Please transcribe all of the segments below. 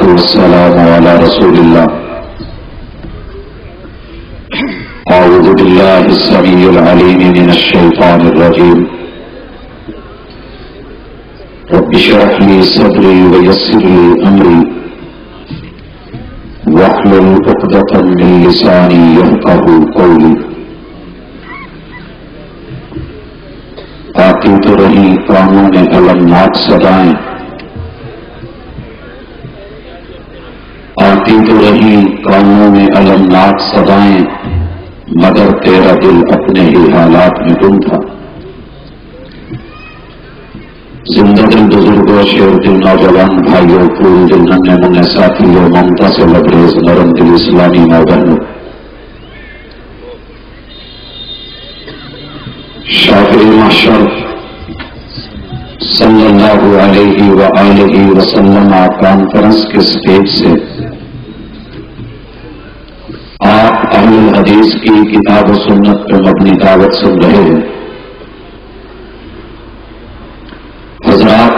والسلام على رسول الله. أعوذ بالله السميع العليم من الشيطان الرجيم. رب اشرح لي صدري ويسر لي أمري واحلل عقدة من لساني يفقهوا قولي. آتی تو رہی کانوں میں المناک صدائیں، آتی تو رہی کانوں میں المناک صدائیں، مگر تیرا دل اپنے ہی حالات میں گم تھا. زندہ دل بزرگوں، شیر دل نوجوان بھائیوں، پھول دل ننھے منھے ساتھیوں، ممتا سے لبریز نرم دل اسلامی ماں بہنوں، شافع محشر صلی اللہ علیہ وآلہ وسلم کانفرنس کے سٹیج سے آپ اہل الحدیث کی کتاب و سنت پر مبنی دعوت سن رہے ہیں. حضرات،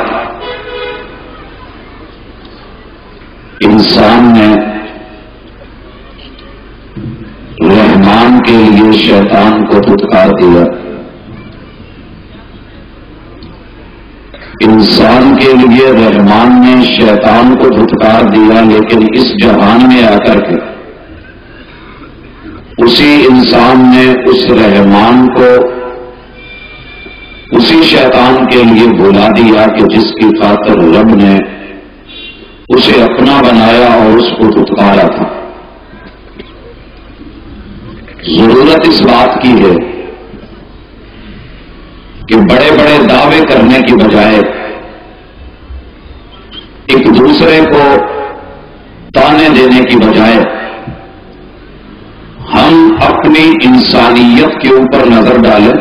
انسان نے رحمان کے لیے شیطان کو دھتکار دیا. انسان کے لیے رحمان نے شیطان کو دھتکار دیا، لیکن اس جہان میں آ کر کے اسی انسان نے اس رحمان کو اسی شیطان کے لیے بلا دیا کہ جس کی خاطر رب نے اسے اپنا بنایا اور اس کو دھتکارا تھا. ضرورت اس بات کی ہے کہ بڑے بڑے دعوے کرنے کی بجائے ایک دوسرے کو تانے دینے کی بجائے ہم اپنی انسانیت کے اوپر نظر ڈالیں،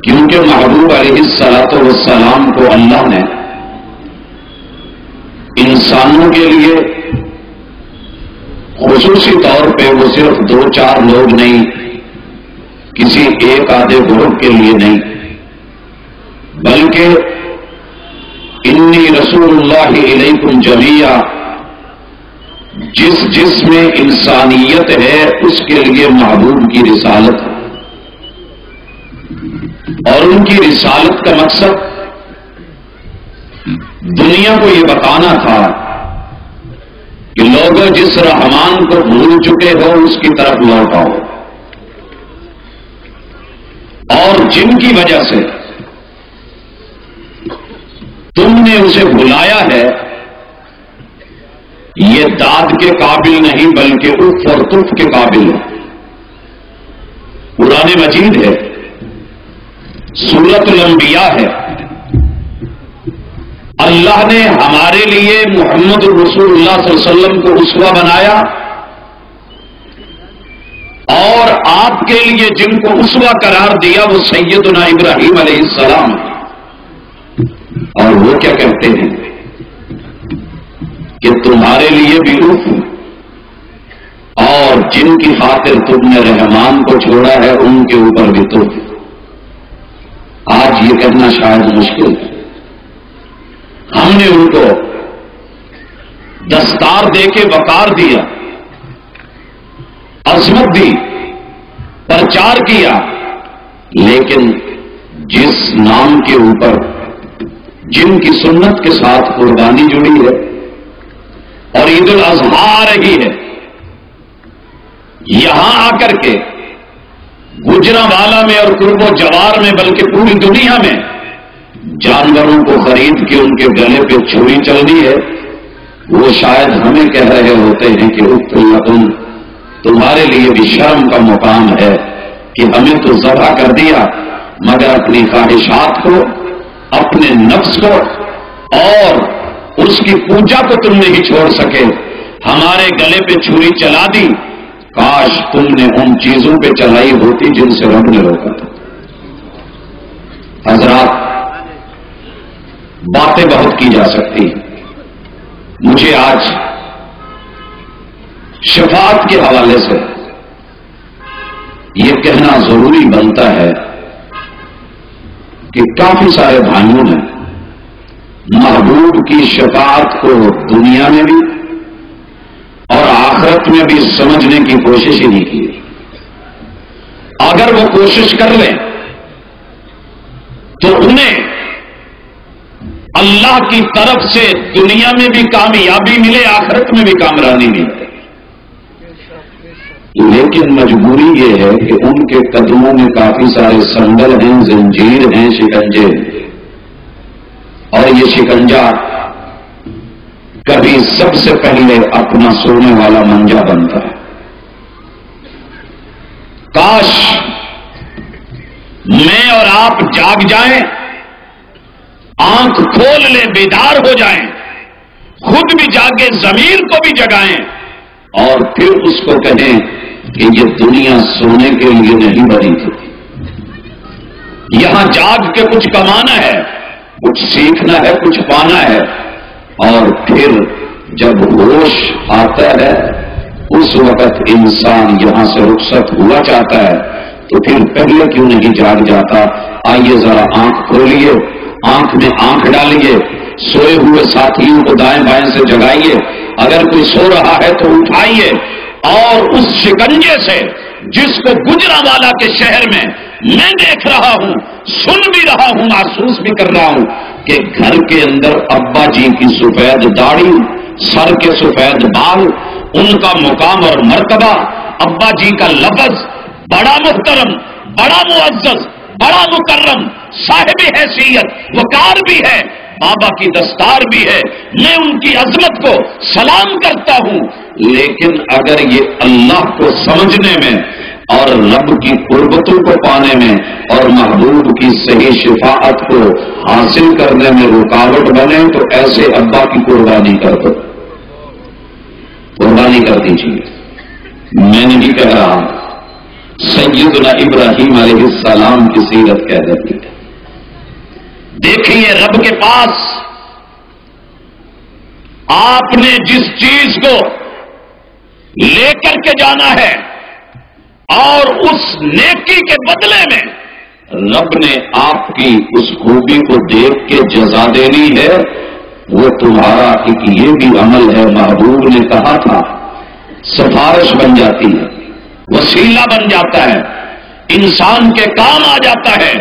کیونکہ محبوب علیہ الصلوۃ والسلام کو اللہ نے انسانوں کے لیے خصوصی طور پہ وہ صرف 2-4 لوگ نہیں، کسی ایک آدھے گروہ کے لیے نہیں، بلکہ انی رسول اللہ الیکم جمیعا، جس میں انسانیت ہے اس کے لیے محبوب کی رسالت ہے. اور ان کی رسالت کا مقصد دنیا کو یہ بتانا تھا کہ لوگ جس رحمان کو بھول چکے ہو اس کی طرف لوٹ آؤ، اور جن کی وجہ سے تم نے اسے بلایا ہے یہ داد کے قابل نہیں بلکہ اف اور تف کے قابل ہے. قرآن مجید ہے، سورۃ الانبیاء ہے. اللہ نے ہمارے لیے محمد رسول اللہ صلی اللہ علیہ وسلم کو اسوہ بنایا، اور آپ کے لیے جن کو اسوہ قرار دیا وہ سیدنا ابراہیم علیہ السلام. اور وہ کیا کہتے ہیں کہ تمہارے لیے بھی اف، اور جن کی خاطر تم نے رحمان کو چھوڑا ہے ان کے اوپر بھی تف. آج یہ کہنا شاید مشکل ہے. ہم نے ان کو دستار دے کے وقار دیا، عظمت دی، پرچار کیا، لیکن جس نام کے اوپر جن کی سنت کے ساتھ قربانی جڑی ہے اور عید الاضحیٰ آ رہی ہے، یہاں آ کر کے گجرانوالہ میں اور قرب و جوار میں بلکہ پوری دنیا میں جانوروں کو خرید کے ان کے گلے پہ چھری چلنی ہے، وہ شاید ہمیں کہہ رہے ہوتے ہیں کہ تمہارے لیے بھی شرم کا مقام ہے کہ ہمیں تو ذبح کر دیا، مگر اپنی خواہشات کو، اپنے نفس کو اور اس کی پوجا کو تم نہیں چھوڑ سکے، ہمارے گلے پہ چھری چلا دی. کاش تم نے ان چیزوں پہ چلائی ہوتی جن سے رب نے روکا تھا. حضرات، باتیں بہت کی جا سکتی ہیں. مجھے آج شفاعت کے حوالے سے یہ کہنا ضروری بنتا ہے کہ کافی سارے بھائیوں نے محبوب کی شفاعت کو دنیا میں بھی اور آخرت میں بھی سمجھنے کی کوشش ہی نہیں کی. اگر وہ کوشش کر لیں تو انہیں اللہ کی طرف سے دنیا میں بھی کامیابی ملے، آخرت میں بھی کامرانی ملے. لیکن مجبوری یہ ہے کہ ان کے قدموں میں کافی سارے سنگل ہیں، زنجیر ہیں، شکنجے ہیں. اور یہ شکنجا کبھی سب سے پہلے اپنا سونے والا منجا بنتا ہے. کاش میں اور آپ جاگ جائیں، آنکھ کھول لیں، بیدار ہو جائیں، خود بھی جاگے، ضمیر کو بھی جگائیں، اور پھر اس کو کہیں کہ یہ دنیا سونے کے لیے نہیں بنی تھی. یہاں جاگ کے کچھ کمانا ہے، کچھ سیکھنا ہے، کچھ پانا ہے. اور پھر جب ہوش آتا ہے اس وقت انسان یہاں سے رخصت ہوا چاہتا ہے تو پھر پہلے کیوں نہیں جاگ جاتا؟ آئیے ذرا آنکھ کھولیے، آنکھ میں آنکھ ڈالیے، سوئے ہوئے ساتھیوں کو دائیں بائیں سے جگائیے، اگر کوئی سو رہا ہے تو اٹھائیے، اور اس شکنجے سے جس کو گجرانوالہ کے شہر میں میں دیکھ رہا ہوں، سن بھی رہا ہوں، محسوس بھی کر رہا ہوں کہ گھر کے اندر ابا جی کی سفید داڑھی، سر کے سفید بال، ان کا مقام اور مرتبہ، ابا جی کا لفظ بڑا محترم، بڑا معزز، بڑا مکرم، صاحب حیثیت، وقار بھی ہے، بابا کی دستار بھی ہے، میں ان کی عظمت کو سلام کرتا ہوں. لیکن اگر یہ اللہ کو سمجھنے میں اور رب کی قربتوں کو پانے میں اور محبوب کی صحیح شفاعت کو حاصل کرنے میں رکاوٹ بنے تو ایسے ابا کی قربانی کر دو، قربانی کر دیجیے. میں نہیں کہہ رہا، سیدنا ابراہیم علیہ السلام کی سیرت کہہ دیتی ہے. دیکھیے رب کے پاس آپ نے جس چیز کو لے کر کے جانا ہے اور اس نیکی کے بدلے میں رب نے آپ کی اس خوبی کو دیکھ کے جزا دینی ہے، وہ تمہارا ایک یہ بھی عمل ہے. محبوب نے کہا تھا سفارش بن جاتی ہے، وسیلہ بن جاتا ہے، انسان کے کام آ جاتا ہے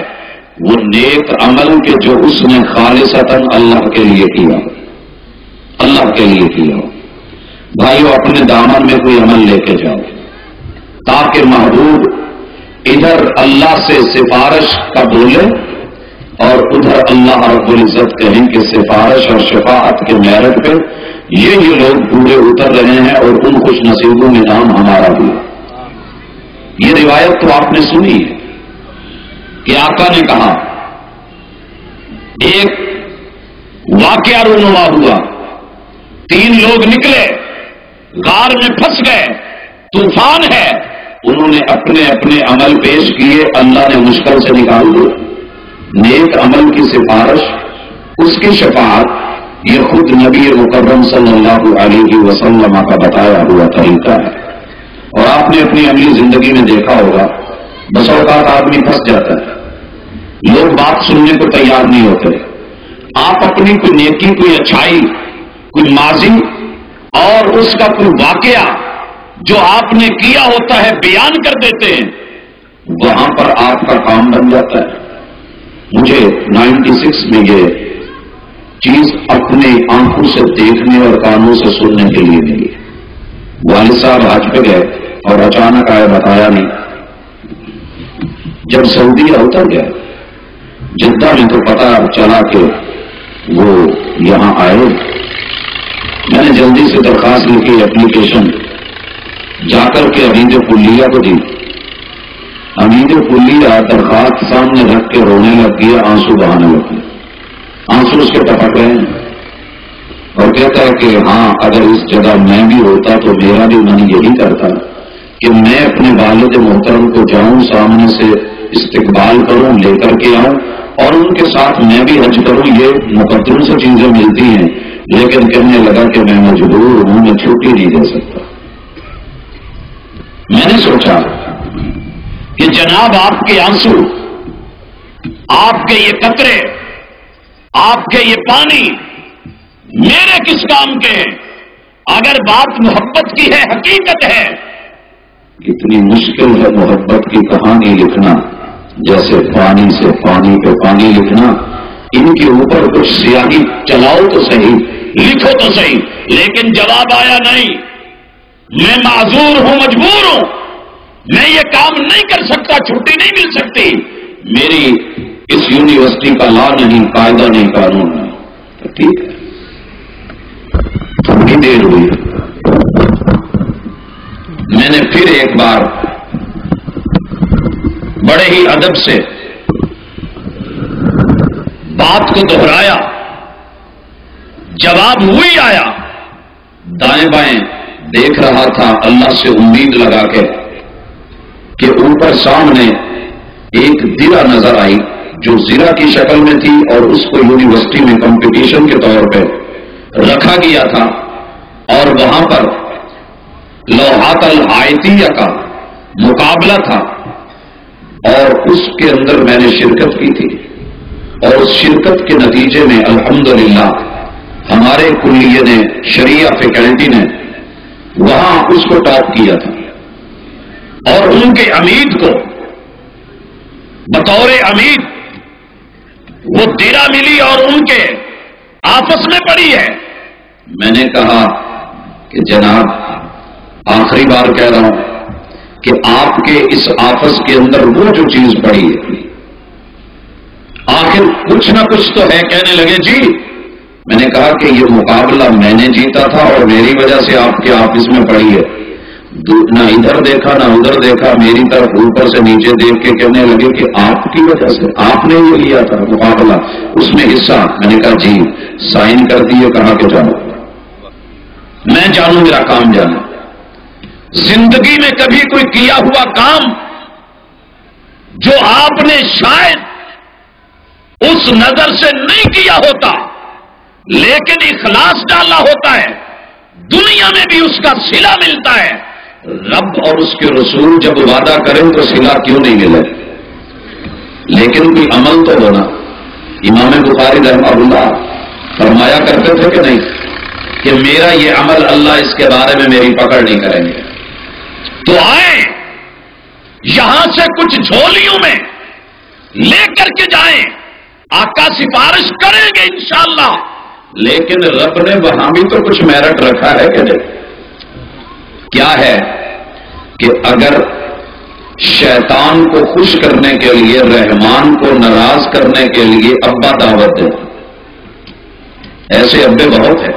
وہ نیک عمل کے جو اس نے خالصتاً اللہ کے لیے کیا، اللہ کے لیے کیا. بھائیو اپنے دامن میں کوئی عمل لے کے جاؤ تاکہ محبوب ادھر اللہ سے سفارش کا بولے اور ادھر اللہ رب العزت کہیں کہ سفارش اور شفاعت کے میرٹ پہ یہ لوگ پورے اتر رہے ہیں اور ان خوش نصیبوں میں نام ہمارا بھی. یہ روایت تو آپ نے سنی ہے کہ آقا نے کہا ایک واقعہ رونما ہوا، 3 لوگ نکلے، غار میں پھنس گئے، طوفان ہے، انہوں نے اپنے اپنے عمل پیش کیے، اللہ نے مشکل سے نکال دیا. نیک عمل کی سفارش، اس کی شفاعت، یہ خود نبی مکرم صلی اللہ علیہ وسلم کا بتایا ہوا طریقہ ہے. اور آپ نے اپنی عملی زندگی میں دیکھا ہوگا بس اوقات آدمی پھنس جاتا ہے، لوگ بات سننے کو تیار نہیں ہوتے. آپ اپنی کوئی نیکی، کوئی اچھائی، کوئی ماضی اور اس کا کوئی واقعہ جو آپ نے کیا ہوتا ہے بیان کر دیتے ہیں، وہاں پر آپ کا کام بن جاتا ہے. مجھے 96 میں یہ چیز اپنے آنکھوں سے دیکھنے اور کانوں سے سننے کے لیے ملی. والد صاحب حج پہ گئے اور اچانک آئے، بتایا نہیں. جب سعودیہ اتر گیا جدہ میں تو پتا چلا کہ وہ یہاں آئے. میں نے جلدی سے درخواست لکھی، اپلیکیشن جا کر کے امید کلیہ کو دی. امید کلیہ درخواست سامنے رکھ کے رونے لگ گیا، آنسو بہانے لگ گیا، آنسو اس کے ٹپک رہے ہیں اور کہتا ہے کہ ہاں اگر اس جگہ میں بھی ہوتا تو میرا بھی من یہی کرتا کہ میں اپنے والد محترم کو جاؤں، سامنے سے استقبال کروں، لے کر کے آؤں اور ان کے ساتھ میں بھی حج کروں. یہ مقدم سے چیزیں ملتی ہیں، لیکن کہنے لگا کہ میں مجبور ہوں، میں چھٹی نہیں دے سکتا. میں نے سوچا کہ جناب آپ کے آنسو، آپ کے یہ قطرے آپ کے یہ پانی میرے کس کام کے ہیں؟ اگر بات محبت کی ہے، حقیقت ہے، اتنی مشکل ہے محبت کی کہانی لکھنا، جیسے پانی سے پانی پہ پانی لکھنا۔ ان کے اوپر کچھ سیاہی چلاؤ تو صحیح، لکھو تو صحیح، لیکن جواب آیا نہیں۔ میں معذور ہوں، مجبور ہوں، میں یہ کام نہیں کر سکتا، چھٹی نہیں مل سکتی، میری اس یونیورسٹی کا لا نہیں، قاعدہ نہیں، قانون نہیں۔ ٹھیک ہے، تھوڑی دیر ہوئی، میں نے پھر ایک بار بڑے ہی ادب سے بات کو دہرایا، جواب وہی آیا۔ دائیں بائیں دیکھ رہا تھا اللہ سے امید لگا کے کہ اوپر سامنے ایک درہ نظر آئی جو زرہ کی شکل میں تھی، اور اس کو یونیورسٹی میں کمپٹیشن کے طور پہ رکھا گیا تھا، اور وہاں پر لوحات الحائطیہ کا مقابلہ تھا، اور اس کے اندر میں نے شرکت کی تھی، اور اس شرکت کے نتیجے میں الحمدللہ ہمارے کلیے نے، شریعہ فیکلٹی نے وہاں اس کو ٹاپ کیا تھا، اور ان کے عمید کو بطور عمید وہ درہ ملی اور ان کے آپس میں پڑی ہے۔ میں نے کہا کہ جناب آخری بار کہہ رہا ہوں کہ آپ کے اس آپس کے اندر وہ جو چیز پڑی ہے، آخر کچھ نہ کچھ تو ہے۔ کہنے لگے جی، میں نے کہا کہ یہ مقابلہ میں نے جیتا تھا اور میری وجہ سے آپ کے آفس میں پڑی ہے۔ نہ ادھر دیکھا نہ ادھر دیکھا، میری طرف اوپر سے نیچے دیکھ کے کہنے لگے کہ آپ کی وجہ سے، آپ نے یہ لیا تھا مقابلہ، اس میں حصہ۔ میں نے کہا جی، سائن کر دیے، کہا کہ جانو، میں جانوں، میرا کام جانا۔ زندگی میں کبھی کوئی کیا ہوا کام جو آپ نے شاید اس نظر سے نہیں کیا ہوتا لیکن اخلاص ڈالا ہوتا ہے، دنیا میں بھی اس کا صلہ ملتا ہے۔ رب اور اس کے رسول جب وعدہ کریں تو صلہ کیوں نہیں ملے، لیکن کوئی عمل تو ہونا۔ امام بخاری رحمہ اللہ فرمایا کرتے تھے کہ نہیں کہ میرا یہ عمل اللہ اس کے بارے میں میری پکڑ نہیں کریں گے، تو آئیں یہاں سے کچھ جھولیوں میں لے کر کے جائیں، آقا سفارش کریں گے انشاءاللہ، لیکن رب نے وہاں بھی تو کچھ میرٹ رکھا ہے کہ نہیں؟ کیا ہے کہ اگر شیطان کو خوش کرنے کے لیے، رحمان کو ناراض کرنے کے لیے ابا دعوت دے، ایسے ابے بہت ہیں۔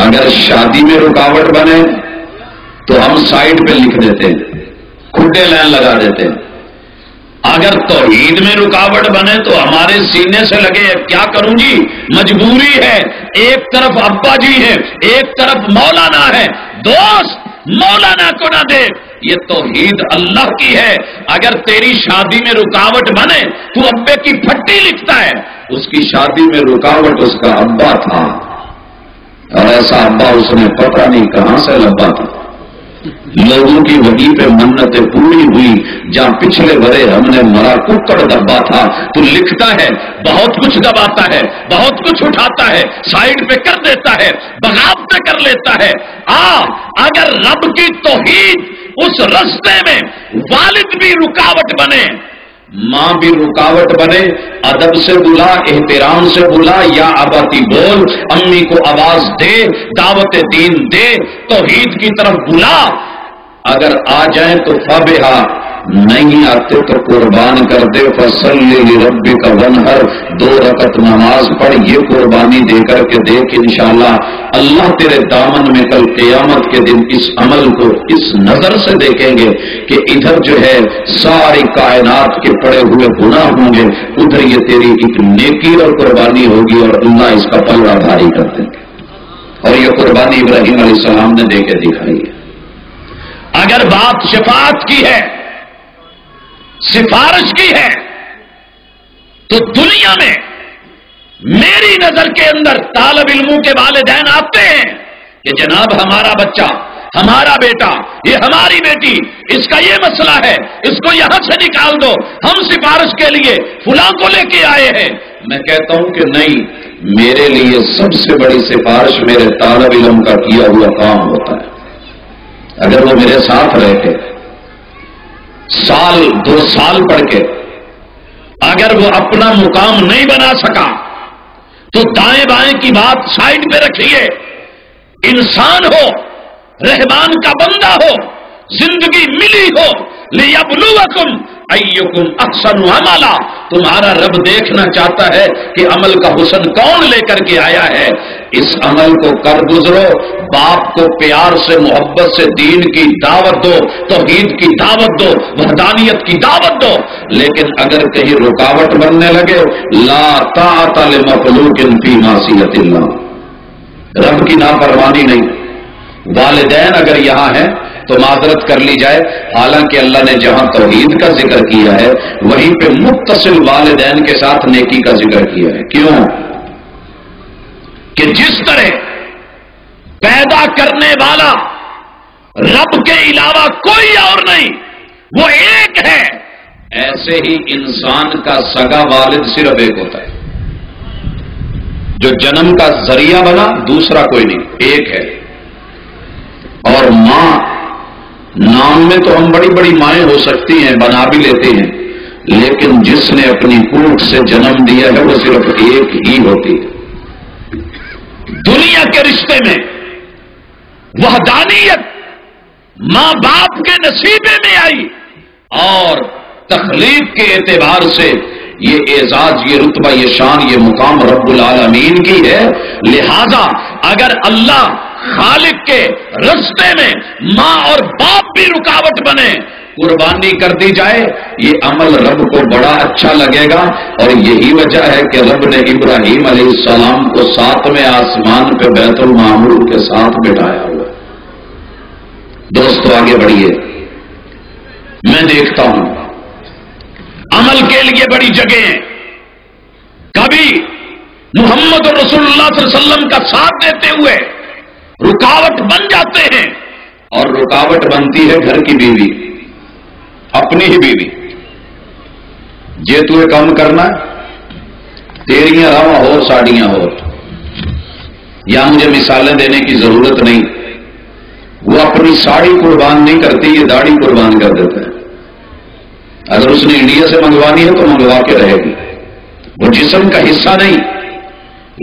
اگر شادی میں رکاوٹ بنے تو ہم سائڈ پہ لکھ دیتے ہیں، کھڈے لائن لگا دیتے ہیں۔ اگر توحید میں رکاوٹ بنے تو ہمارے سینے سے لگے، کیا کروں جی، مجبوری ہے، ایک طرف ابا جی ہے، ایک طرف مولانا ہے، دوست مولانا کو نہ دے، یہ توحید اللہ کی ہے۔ اگر تیری شادی میں رکاوٹ بنے تو ابے کی پھٹی لکھتا ہے، اس کی شادی میں رکاوٹ اس کا ابا تھا، اور ایسا ابا اس نے پتہ نہیں کہاں سے لبا تھا۔ لوگوں کی وہی پہ منتیں پوری ہوئی، جہاں پچھلے برے ہم نے مرا ککڑ دبا تھا، تو لکھتا ہے بہت کچھ دباتا ہے، بہت کچھ اٹھاتا ہے، سائڈ پہ کر دیتا ہے، بغاوتیں کر لیتا ہے۔ اگر رب کی توحید اس رستے میں والد بھی رکاوٹ بنے، ماں بھی رکاوٹ بنے، ادب سے بلا، احترام سے بلا، یا اباتی بول، امی کو آواز دے، دعوت دین دے، توحید کی طرف بلا۔ اگر آ جائیں تو فبہا، نہیں آتے تو قربان کر دے، فصلی لربک وانحر، 2 رکعت نماز پڑھ، یہ قربانی دے کر کے دیکھ، انشاءاللہ اللہ تیرے دامن میں کل قیامت کے دن اس عمل کو اس نظر سے دیکھیں گے کہ ادھر جو ہے ساری کائنات کے پڑے ہوئے گناہ ہوں گے، ادھر یہ تیری ایک نیکی اور قربانی ہوگی، اور اللہ اس کا پلڑا بھاری کر دیں گے۔ اور یہ قربانی ابراہیم علیہ السلام نے دے کے دکھائی ہے۔ اگر بات شفاعت کی ہے، سفارش کی ہے، تو دنیا میں میری نظر کے اندر طالب علموں کے والدین آتے ہیں کہ جناب ہمارا بچہ، ہمارا بیٹا، یہ ہماری بیٹی، اس کا یہ مسئلہ ہے، اس کو یہاں سے نکال دو، ہم سفارش کے لیے فلاں کو لے کے آئے ہیں۔ میں کہتا ہوں کہ نہیں، میرے لیے سب سے بڑی سفارش میرے طالب علم کا کیا ہوا کام ہوتا ہے۔ اگر وہ میرے ساتھ رہ کے سال 2 سال پڑھ کے اگر وہ اپنا مقام نہیں بنا سکا تو دائیں بائیں کی بات سائڈ پہ رکھیے، انسان ہو، رحمان کا بندہ ہو، زندگی ملی ہو، لِيَبْلُوَكُمْ أَيُّكُمْ أَحْسَنُ عَمَلًا، تمہارا رب دیکھنا چاہتا ہے کہ عمل کا حسن کون لے کر کے آیا ہے، اس عمل کو کر گزرو، باپ کو پیار سے محبت سے دین کی دعوت دو، توحید کی دعوت دو، وحدانیت کی دعوت دو، لیکن اگر کہیں رکاوٹ بننے لگے، لا طاعت لمخلوق فی معصیت اللہ، رب کی نافرمانی نہیں۔ والدین اگر یہاں ہیں تو معذرت کر لی جائے، حالانکہ اللہ نے جہاں توحید کا ذکر کیا ہے وہیں پہ متصل والدین کے ساتھ نیکی کا ذکر کیا ہے۔ کیوں؟ کہ جس طرح پیدا کرنے والا رب کے علاوہ کوئی اور نہیں، وہ ایک ہے، ایسے ہی انسان کا سگا والد صرف ایک ہوتا ہے، جو جنم کا ذریعہ بنا دوسرا کوئی نہیں، ایک ہے۔ اور ماں، نام میں تو ہم بڑی بڑی مائیں ہو سکتی ہیں، بنا بھی لیتے ہیں، لیکن جس نے اپنی کوکھ سے جنم دیا ہے وہ صرف ایک ہی ہوتی ہے۔ دنیا کے رشتے میں وحدانیت ماں باپ کے نصیبے میں آئی، اور تخلیق کے اعتبار سے یہ اعزاز، یہ رتبہ، یہ شان، یہ مقام رب العالمین کی ہے۔ لہذا اگر اللہ خالق کے رستے میں ماں اور باپ بھی رکاوٹ بنے، قربانی کر دی جائے، یہ عمل رب کو بڑا اچھا لگے گا۔ اور یہی وجہ ہے کہ رب نے ابراہیم علیہ السلام کو 7ویں آسمان پہ بیت المعمور کے ساتھ بٹھایا ہوا۔ دوستو آگے بڑھیے، میں دیکھتا ہوں عمل کے لیے بڑی جگہیں کبھی محمد رسول اللہ صلی اللہ علیہ وسلم کا ساتھ دیتے ہوئے رکاوٹ بن جاتے ہیں، اور رکاوٹ بنتی ہے گھر کی بیوی، اپنی ہی بیوی۔ جے تو کام کرنا تیریاں راواں ہو ساڑیاں ہو، یا مجھے مثالیں دینے کی ضرورت نہیں، وہ اپنی ساڑی قربان نہیں کرتی، یہ داڑھی قربان کر دیتا ہے۔ اگر اس نے انڈیا سے منگوانی ہے تو منگوا کے رہے گی، وہ جسم کا حصہ نہیں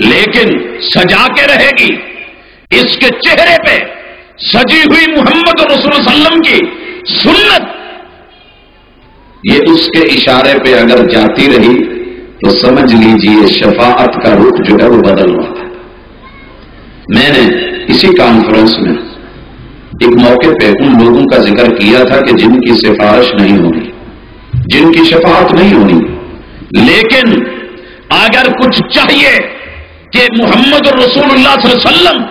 لیکن سجا کے رہے گی۔ اس کے چہرے پہ سجی ہوئی محمد رسول اللہ علیہ وسلم کی سنت، یہ اس کے اشارے پہ اگر جاتی رہی تو سمجھ لیجئے شفاعت کا رخ جو ہے وہ بدل رہا ہے۔ میں نے اسی کانفرنس میں ایک موقع پہ ان لوگوں کا ذکر کیا تھا کہ جن کی سفارش نہیں ہونی، جن کی شفاعت نہیں ہونی، لیکن اگر کچھ چاہیے کہ محمد رسول اللہ صلی اللہ علیہ وسلم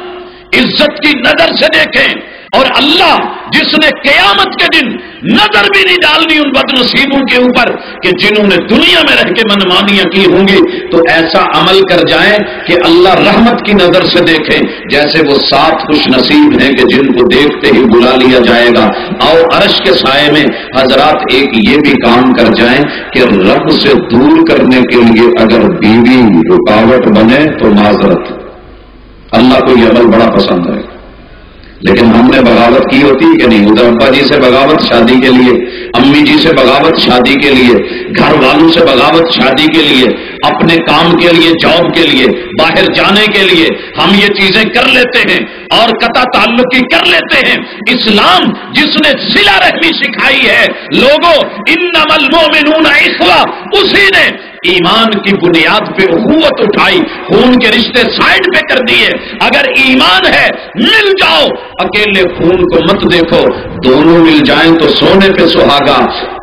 عزت کی نظر سے دیکھیں، اور اللہ جس نے قیامت کے دن نظر بھی نہیں ڈالنی ان بد نصیبوں کے اوپر کہ جنہوں نے دنیا میں رہ کے منمانیاں کی ہوں گی، تو ایسا عمل کر جائیں کہ اللہ رحمت کی نظر سے دیکھیں، جیسے وہ 7 خوش نصیب ہیں کہ جن کو دیکھتے ہی بلا لیا جائے گا۔ اور عرش کے سائے میں حضرات ایک یہ بھی کام کر جائیں کہ رب سے دور کرنے کے لیے اگر بیوی رکاوٹ بنے تو معذرت، اللہ کو یہ عمل بڑا پسند ہے، لیکن ہم نے بغاوت کی ہوتی کہ نہیں؟ ادھر ابا جی سے بغاوت شادی کے لیے، امی جی سے بغاوت شادی کے لیے، گھر والوں سے بغاوت شادی کے لیے، اپنے کام کے لیے، جاب کے لیے، باہر جانے کے لیے ہم یہ چیزیں کر لیتے ہیں اور قطع تعلقی کر لیتے ہیں۔ اسلام جس نے صلہ رحمی سکھائی ہے، لوگوں انما المؤمنون اخوہ، اسی نے ایمان کی بنیاد پہ اخوت اٹھائی، خون کے رشتے سائڈ پہ کر دیے۔ اگر ایمان ہے مل جاؤ، اکیلے خون کو مت دیکھو، دونوں مل جائیں تو سونے پہ سہاگا۔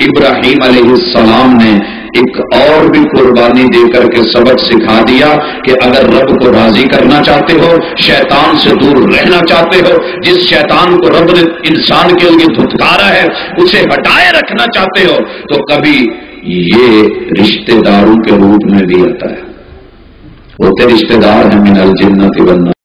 ابراہیم علیہ السلام نے ایک اور بھی قربانی دے کر کے سبق سکھا دیا کہ اگر رب کو راضی کرنا چاہتے ہو، شیطان سے دور رہنا چاہتے ہو، جس شیطان کو رب نے انسان کے لیے دھتکارا ہے اسے ہٹائے رکھنا چاہتے ہو، تو کبھی یہ رشتہ داروں کے روپ میں بھی آتا ہے، ہوتے رشتہ دار ہیں من الجنۃ والناس۔